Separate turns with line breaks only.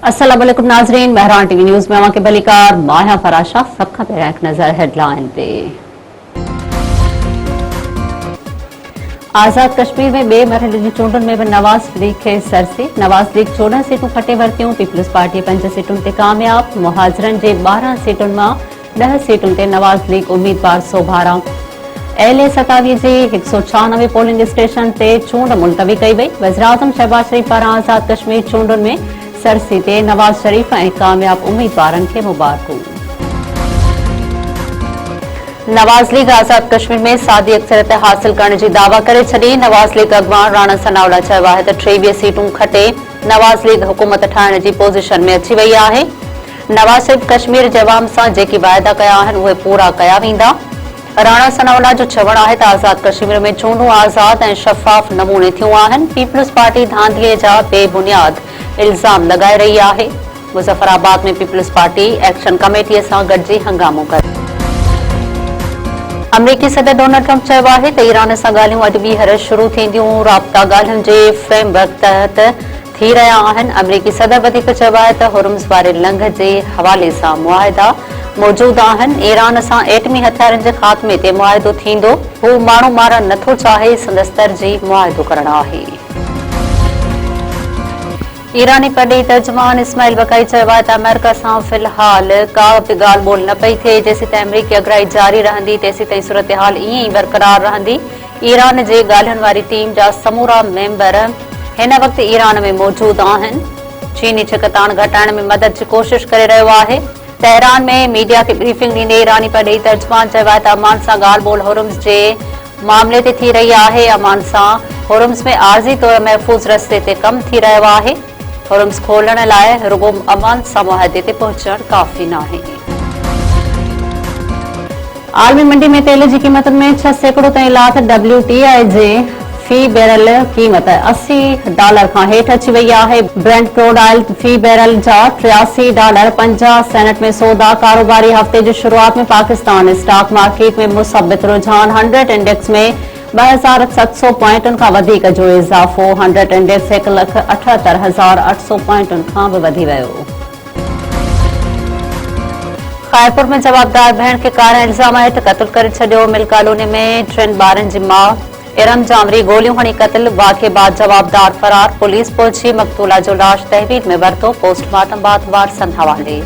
अस्सलाम वालेकुम नाजरीन, बहरान टीवी न्यूज़ में के बलिकार माया फराशा। सबका पहला एक नजर हेडलाइन पे। आज़ाद कश्मीर में बे मरहले जी चूंडुनि में भी नवाज़ लीग खे सरसी। नवाज़ लीग 14 सीटूं खटे वरतियूं। पीपल्स पार्टी 5 सीटुनि ते कामयाब। मुहाजिरनि जे 12 सीटुनि मां 10 सीटुनि ते नवाज़ लीग उम्मीदवार सोभारा। LA 27 जी 196 पोलिंग स्टेशन ते चूंड मुलतवी कई वई। वज़ीर-ए-आज़म शहबाज शरीफ पारां आज़ाद कश्मीर चूंडुनि में सरसी ते नवाज़ शरीफ ऐं कामयाब उम्मीदवारनि खे मुबारकूं। नवाज़ लीग आज़ाद कश्मीर में सादी अक्सरियत हासिल करण जी दावा करे छॾी। नवाज़ लीग अॻवान राणा सनाउल्ला चयो आहे त 23 सीटूं खटे नवाज़ लीग हुकूमत ठाहिण जी पोज़ीशन में अची वई आहे। नवाज़ शरीफ कश्मीर जे अवाम सां जेके वाइदा कया आहिनि उहे पूरा कया वेंदा। राणा सनाउल्ला जो चवणु आहे त आज़ाद कश्मीर में चूंडूं आज़ाद ऐं शफ़ाफ़ नमूने थियूं आहिनि। पीपल्स पार्टी धांधलीअ जा बेबुनियाद इल्ज़ाम लगाए रही आहे। मुज़फ़राबाद में पीपल्स पार्टी एक्शन कमेटीअ सां गॾिजी हंगामो करे। अमरीकी सदर डोनाल्ड ट्रंप चयो आहे त ईरान सां ॻाल्हियूं अॼु ॿीहर शुरू थींदियूं। राब्ता ॻाल्हियुनि जे फ्रेमवर्क तहत थी रहिया आहिनि। अमरीकी सदर वधीक चयो आहे त हुर्मुज़ वारे लंघ जे हवाले सां मुआहिदा मौजूद आहिनि। ईरान सां एटमी हथियारनि जे ख़ात्मे ते मुआहिदो थींदो। हू माण्हू मारण नथो चाहे, संदसि तरजीह मुआहिदो करणु आहे। ईरानी पढ़ी तर्जुमान इस्माइल बकाई चयो आहे त अमेरिका सां फ़िलहाल का बि ॻाल्हि ॿोल न पई थिए। जेसीं ताईं अमरीकी अगराई जारी रहंदी तेसीं ताईं सूरत-ए-हाल ईअं ई बरक़रार रहंदी। ईरान जे ॻाल्हियुनि वारी टीम जा समूरा मेंबर हिन वक़्तु ईरान में मौजूद आहिनि। चीनी छिकताण घटाइण में मदद जी कोशिश करे रहियो आहे। तेहरान में मीडिया खे ब्रीफिंग ॾींदे ईरानी पढ़ी तर्जुमान चयो आहे त अमान सां ॻाल्हि ॿोल हुर्मुज़ जे मामले ते थी रही आहे। अमान सां हुर्मुज़ में आर्ज़ी तौर महफ़ूज़ रस्ते ते कमु थी रहियो आहे। हुर्मुज़ खोलण लाइ रुगो अमान सां मुआहिदे ते पहुचणु काफ़ी नाहे। आलमी मंडी में तेल जी क़ीमतुनि में 6% ताईं लाथ। WTI जे फी बैरल क़ीमत $80 खां हेठि अची वई आहे। ब्रेंट क्रूड ऑयल फी बैरल जा $83.50 में सौदा। कारोबारी हफ़्ते जी शुरूआत में पाकिस्तान स्टॉक मार्केट में मुसबित रुझान 100 इंडेक्स में 2700 पॉइंटुनि खां वधीक जो इज़ाफ़ो। 100 इंडेक्स 1,78,800 पॉइंटुनि खां बि वधी वियो। ख़ैरपुर में जवाबदार भेण खे कार इल्ज़ाम हेठि क़त्ल करे छॾियो। मिल कॉलोनी में 3 ॿारनि जी माउ इरम जामरी गोलियूं हणी क़त्ल। वाक़े बाद जवाबदार फरार। पुलिस पहुची मक़तूला जो लाश तहवील में वरितो। पोस्टमार्टम बाद वारसनि हवाले।